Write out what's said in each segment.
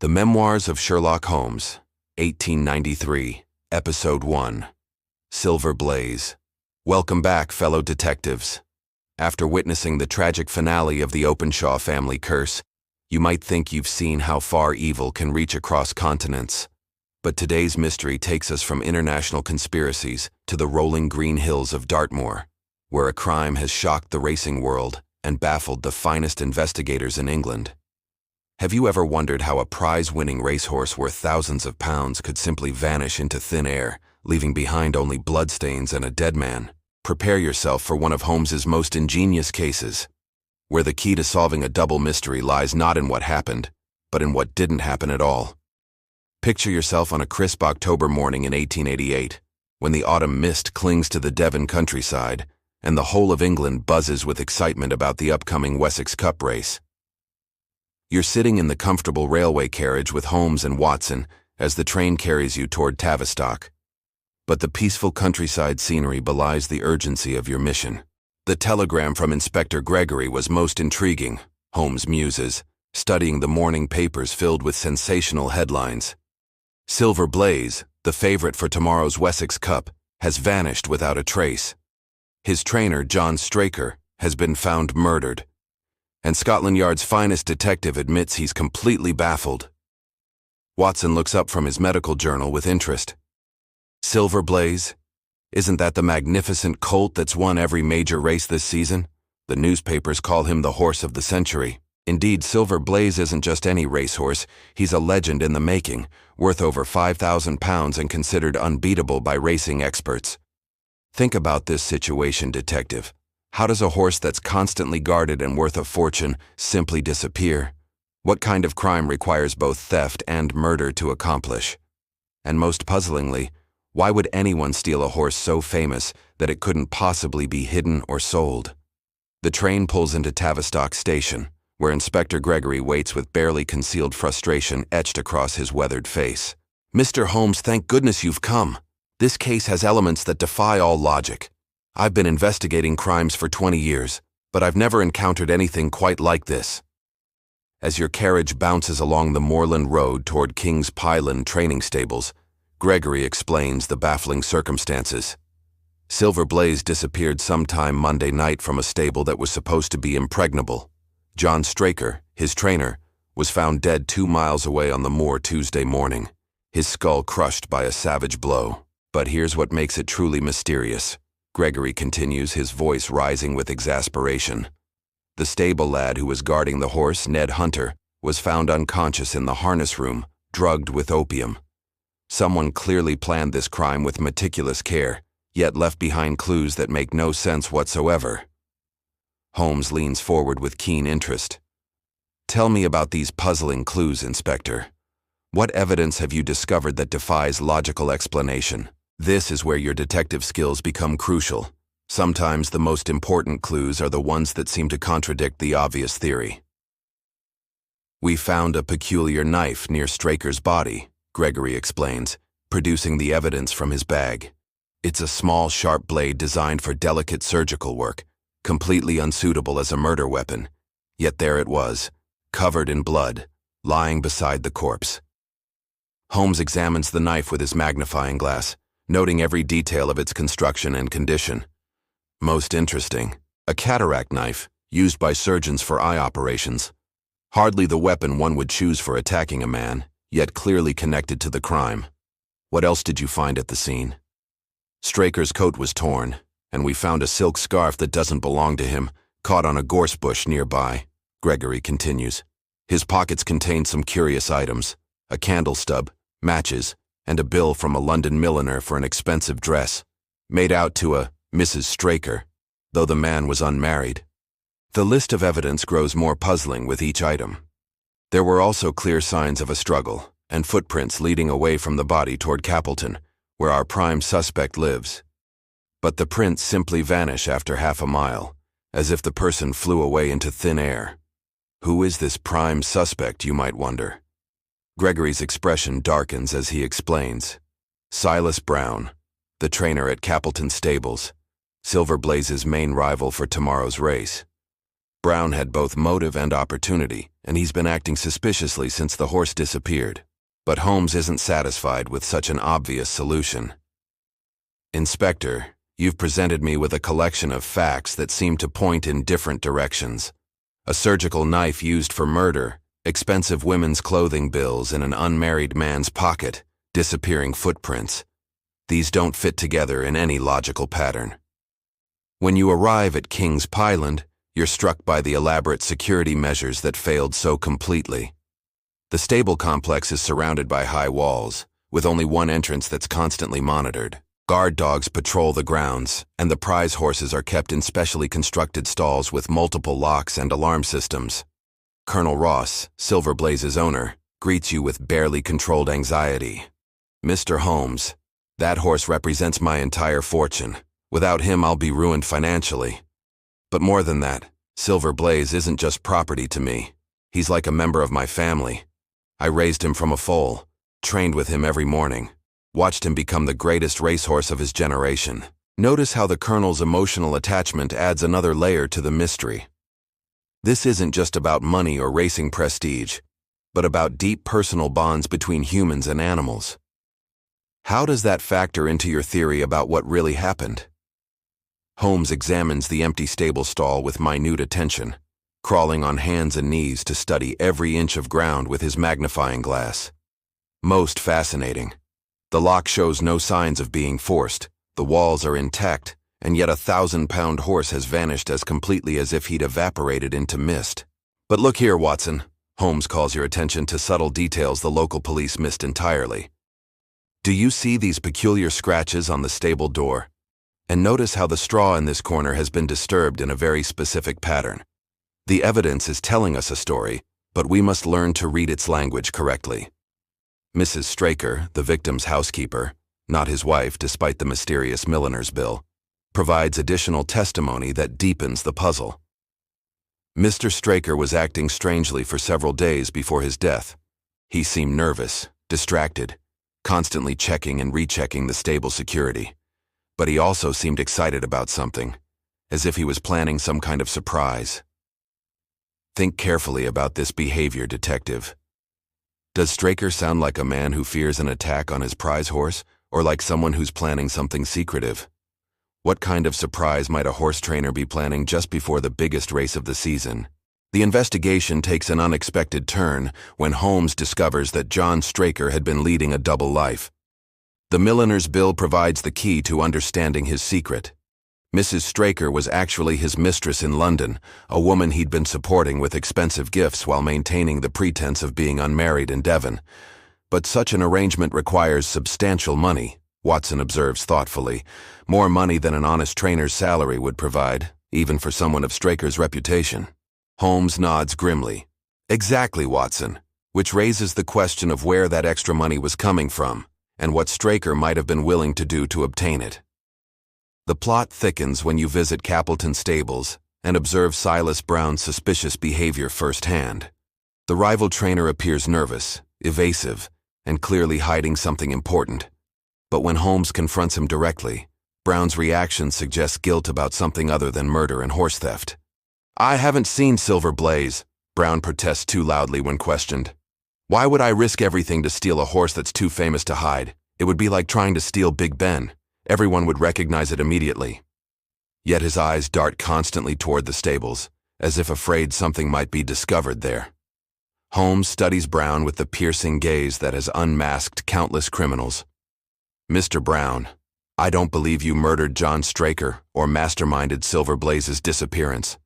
The Memoirs of Sherlock Holmes, 1893, Episode 1. Silver Blaze. Welcome back, fellow detectives. After witnessing the tragic finale of the Openshaw family curse, you might think you've seen how far evil can reach across continents. But today's mystery takes us from international conspiracies to the rolling green hills of Dartmoor, where a crime has shocked the racing world and baffled the finest investigators in England. Have you ever wondered how a prize-winning racehorse worth thousands of pounds could simply vanish into thin air, leaving behind only bloodstains and a dead man? Prepare yourself for one of Holmes's most ingenious cases, where the key to solving a double mystery lies not in what happened, but in what didn't happen at all. Picture yourself on a crisp October morning in 1888, when the autumn mist clings to the Devon countryside, and the whole of England buzzes with excitement about the upcoming Wessex Cup race. You're sitting in the comfortable railway carriage with Holmes and Watson as the train carries you toward Tavistock. But the peaceful countryside scenery belies the urgency of your mission. The telegram from Inspector Gregory was most intriguing, Holmes muses, studying the morning papers filled with sensational headlines. Silver Blaze, the favorite for tomorrow's Wessex Cup, has vanished without a trace. His trainer, John Straker, has been found murdered. And Scotland Yard's finest detective admits he's completely baffled. Watson looks up from his medical journal with interest. Silver Blaze? Isn't that the magnificent colt that's won every major race this season? The newspapers call him the horse of the century. Indeed, Silver Blaze isn't just any racehorse, he's a legend in the making, worth over £5,000 and considered unbeatable by racing experts. Think about this situation, detective. How does a horse that's constantly guarded and worth a fortune simply disappear? What kind of crime requires both theft and murder to accomplish? And most puzzlingly, why would anyone steal a horse so famous that it couldn't possibly be hidden or sold? The train pulls into Tavistock station, where Inspector Gregory waits with barely concealed frustration etched across his weathered face. Mr. Holmes, thank goodness you've come. This case has elements that defy all logic. I've been investigating crimes for 20 years, but I've never encountered anything quite like this. As your carriage bounces along the moorland road toward King's Pylon training stables, Gregory explains the baffling circumstances. Silver Blaze disappeared sometime Monday night from a stable that was supposed to be impregnable. John Straker, his trainer, was found dead 2 miles away on the moor Tuesday morning, his skull crushed by a savage blow. But here's what makes it truly mysterious. Gregory continues, his voice rising with exasperation. The stable lad who was guarding the horse, Ned Hunter, was found unconscious in the harness room, drugged with opium. Someone clearly planned this crime with meticulous care, yet left behind clues that make no sense whatsoever. Holmes leans forward with keen interest. Tell me about these puzzling clues, Inspector. What evidence have you discovered that defies logical explanation? This is where your detective skills become crucial. Sometimes the most important clues are the ones that seem to contradict the obvious theory. We found a peculiar knife near Straker's body, Gregory explains, producing the evidence from his bag. It's a small, sharp blade designed for delicate surgical work, completely unsuitable as a murder weapon. Yet there it was, covered in blood, lying beside the corpse. Holmes examines the knife with his magnifying glass, noting every detail of its construction and condition. Most interesting, a cataract knife, used by surgeons for eye operations. Hardly the weapon one would choose for attacking a man, yet clearly connected to the crime. What else did you find at the scene? Straker's coat was torn, and we found a silk scarf that doesn't belong to him, caught on a gorse bush nearby, Gregory continues. His pockets contained some curious items, a candle stub, matches, and a bill from a London milliner for an expensive dress, made out to a Mrs. Straker, though the man was unmarried. The list of evidence grows more puzzling with each item. There were also clear signs of a struggle, and footprints leading away from the body toward Capleton, where our prime suspect lives. But the prints simply vanish after half a mile, as if the person flew away into thin air. Who is this prime suspect, you might wonder? Gregory's expression darkens as he explains. Silas Brown, the trainer at Capleton Stables, Silver Blaze's main rival for tomorrow's race. Brown had both motive and opportunity, and he's been acting suspiciously since the horse disappeared. But Holmes isn't satisfied with such an obvious solution. Inspector, you've presented me with a collection of facts that seem to point in different directions. A surgical knife used for murder, expensive women's clothing bills in an unmarried man's pocket, disappearing footprints. These don't fit together in any logical pattern. When you arrive at King's Pyland, you're struck by the elaborate security measures that failed so completely. The stable complex is surrounded by high walls, with only one entrance that's constantly monitored. Guard dogs patrol the grounds, and the prize horses are kept in specially constructed stalls with multiple locks and alarm systems. Colonel Ross, Silver Blaze's owner, greets you with barely controlled anxiety. Mr. Holmes, that horse represents my entire fortune. Without him, I'll be ruined financially. But more than that, Silver Blaze isn't just property to me. He's like a member of my family. I raised him from a foal, trained with him every morning, watched him become the greatest racehorse of his generation. Notice how the Colonel's emotional attachment adds another layer to the mystery. This isn't just about money or racing prestige, but about deep personal bonds between humans and animals. How does that factor into your theory about what really happened? Holmes examines the empty stable stall with minute attention, crawling on hands and knees to study every inch of ground with his magnifying glass. Most fascinating. The lock shows no signs of being forced, the walls are intact, and yet a 1,000-pound horse has vanished as completely as if he'd evaporated into mist. But look here, Watson. Holmes calls your attention to subtle details the local police missed entirely. Do you see these peculiar scratches on the stable door? And notice how the straw in this corner has been disturbed in a very specific pattern. The evidence is telling us a story, but we must learn to read its language correctly. Mrs. Straker, the victim's housekeeper, not his wife despite the mysterious milliner's bill, provides additional testimony that deepens the puzzle. Mr. Straker was acting strangely for several days before his death. He seemed nervous, distracted, constantly checking and rechecking the stable security. But he also seemed excited about something, as if he was planning some kind of surprise. Think carefully about this behavior, detective. Does Straker sound like a man who fears an attack on his prize horse, or like someone who's planning something secretive? What kind of surprise might a horse trainer be planning just before the biggest race of the season? The investigation takes an unexpected turn when Holmes discovers that John Straker had been leading a double life. The milliner's bill provides the key to understanding his secret. Mrs. Straker was actually his mistress in London, a woman he'd been supporting with expensive gifts while maintaining the pretense of being unmarried in Devon. But such an arrangement requires substantial money, Watson observes thoughtfully, more money than an honest trainer's salary would provide, even for someone of Straker's reputation. Holmes nods grimly. Exactly, Watson, which raises the question of where that extra money was coming from, and what Straker might have been willing to do to obtain it. The plot thickens when you visit Capleton Stables and observe Silas Brown's suspicious behavior firsthand. The rival trainer appears nervous, evasive, and clearly hiding something important. But when Holmes confronts him directly, Brown's reaction suggests guilt about something other than murder and horse theft. "I haven't seen Silver Blaze," Brown protests too loudly when questioned. "Why would I risk everything to steal a horse that's too famous to hide? It would be like trying to steal Big Ben. Everyone would recognize it immediately." Yet his eyes dart constantly toward the stables, as if afraid something might be discovered there. Holmes studies Brown with the piercing gaze that has unmasked countless criminals. "Mr. Brown, I don't believe you murdered John Straker or masterminded Silver Blaze's disappearance.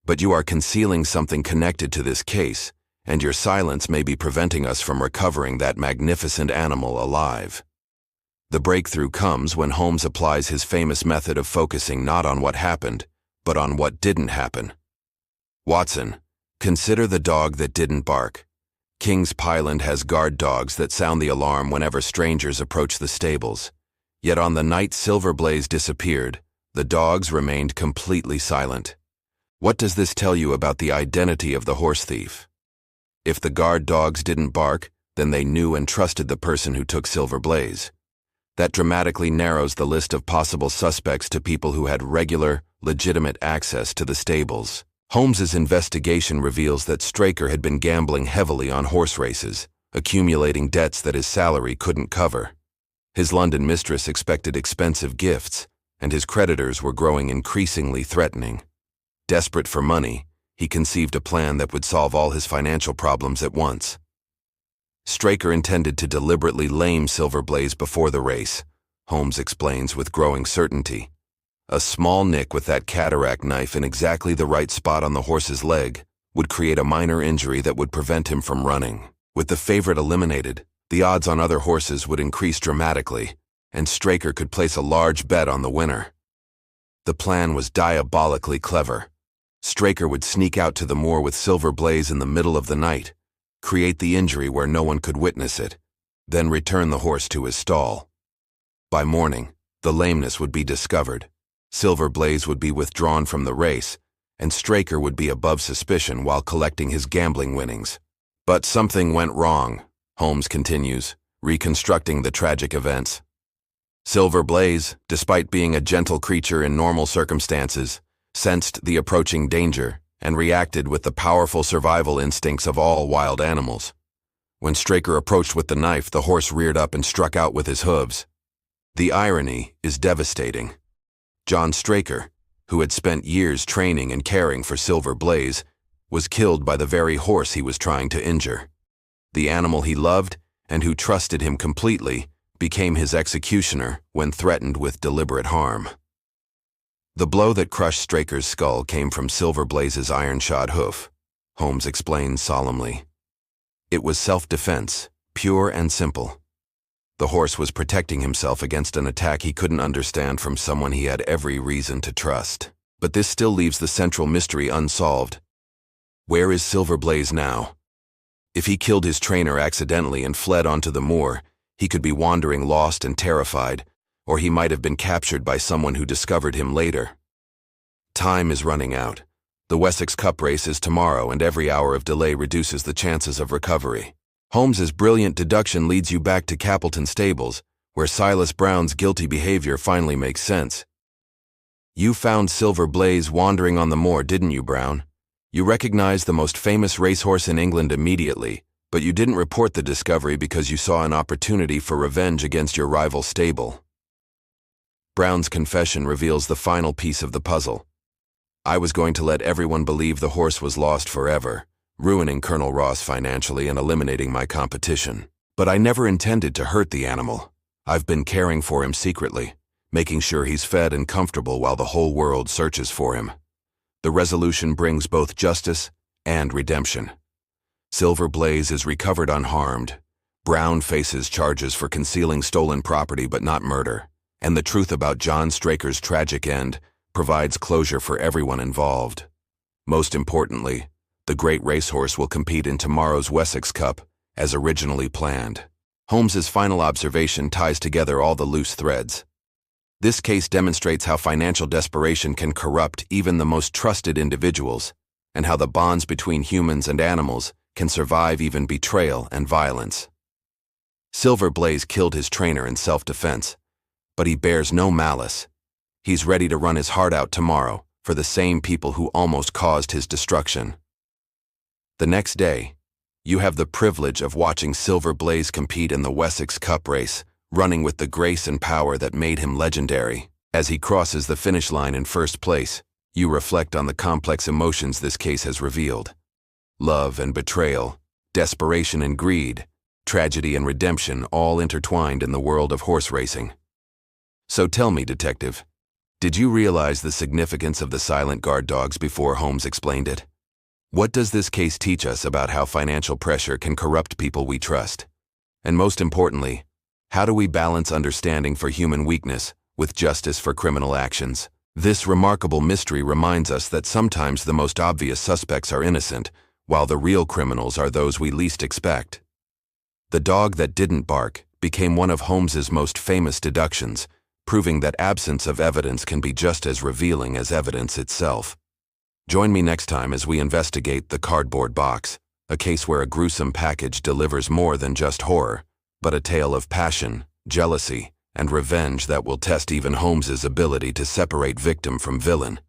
But you are concealing something connected to this case, and your silence may be preventing us from recovering that magnificent animal alive." The breakthrough comes when Holmes applies his famous method of focusing not on what happened, but on what didn't happen. "Watson, consider the dog that didn't bark. King's Pyland has guard dogs that sound the alarm whenever strangers approach the stables. Yet on the night Silver Blaze disappeared, the dogs remained completely silent. What does this tell you about the identity of the horse thief? If the guard dogs didn't bark, then they knew and trusted the person who took Silver Blaze. That dramatically narrows the list of possible suspects to people who had regular, legitimate access to the stables. Holmes's investigation reveals that Straker had been gambling heavily on horse races, accumulating debts that his salary couldn't cover. His London mistress expected expensive gifts, and his creditors were growing increasingly threatening. Desperate for money, he conceived a plan that would solve all his financial problems at once. Straker intended to deliberately lame Silver Blaze before the race, Holmes explains with growing certainty. A small nick with that cataract knife in exactly the right spot on the horse's leg would create a minor injury that would prevent him from running. With the favorite eliminated, the odds on other horses would increase dramatically, and Straker could place a large bet on the winner. The plan was diabolically clever. Straker would sneak out to the moor with Silver Blaze in the middle of the night, create the injury where no one could witness it, then return the horse to his stall. By morning, the lameness would be discovered. Silver Blaze would be withdrawn from the race, and Straker would be above suspicion while collecting his gambling winnings. But something went wrong, Holmes continues, reconstructing the tragic events. Silver Blaze, despite being a gentle creature in normal circumstances, sensed the approaching danger and reacted with the powerful survival instincts of all wild animals. When Straker approached with the knife, the horse reared up and struck out with his hooves. The irony is devastating. John Straker, who had spent years training and caring for Silver Blaze, was killed by the very horse he was trying to injure. The animal he loved and who trusted him completely became his executioner when threatened with deliberate harm. The blow that crushed Straker's skull came from Silver Blaze's iron-shod hoof, Holmes explains solemnly. It was self-defense, pure and simple. The horse was protecting himself against an attack he couldn't understand from someone he had every reason to trust. But this still leaves the central mystery unsolved. Where is Silver Blaze now? If he killed his trainer accidentally and fled onto the moor, he could be wandering lost and terrified, or he might have been captured by someone who discovered him later. Time is running out. The Wessex Cup race is tomorrow, and every hour of delay reduces the chances of recovery. Holmes's brilliant deduction leads you back to Capleton Stables, where Silas Brown's guilty behavior finally makes sense. You found Silver Blaze wandering on the moor, didn't you, Brown? You recognized the most famous racehorse in England immediately, but you didn't report the discovery because you saw an opportunity for revenge against your rival stable. Brown's confession reveals the final piece of the puzzle. I was going to let everyone believe the horse was lost forever, ruining Colonel Ross financially and eliminating my competition. But I never intended to hurt the animal. I've been caring for him secretly, making sure he's fed and comfortable while the whole world searches for him. The resolution brings both justice and redemption. Silver Blaze is recovered unharmed. Brown faces charges for concealing stolen property but not murder. And the truth about John Straker's tragic end provides closure for everyone involved. Most importantly, the great racehorse will compete in tomorrow's Wessex Cup, as originally planned. Holmes's final observation ties together all the loose threads. This case demonstrates how financial desperation can corrupt even the most trusted individuals, and how the bonds between humans and animals can survive even betrayal and violence. Silver Blaze killed his trainer in self-defense, but he bears no malice. He's ready to run his heart out tomorrow for the same people who almost caused his destruction. The next day, you have the privilege of watching Silver Blaze compete in the Wessex Cup race, running with the grace and power that made him legendary. As he crosses the finish line in first place, you reflect on the complex emotions this case has revealed. Love and betrayal, desperation and greed, tragedy and redemption all intertwined in the world of horse racing. So tell me, detective, did you realize the significance of the silent guard dogs before Holmes explained it? What does this case teach us about how financial pressure can corrupt people we trust? And most importantly, how do we balance understanding for human weakness with justice for criminal actions? This remarkable mystery reminds us that sometimes the most obvious suspects are innocent, while the real criminals are those we least expect. The dog that didn't bark became one of Holmes's most famous deductions, proving that absence of evidence can be just as revealing as evidence itself. Join me next time as we investigate The Cardboard Box, a case where a gruesome package delivers more than just horror, but a tale of passion, jealousy, and revenge that will test even Holmes's ability to separate victim from villain.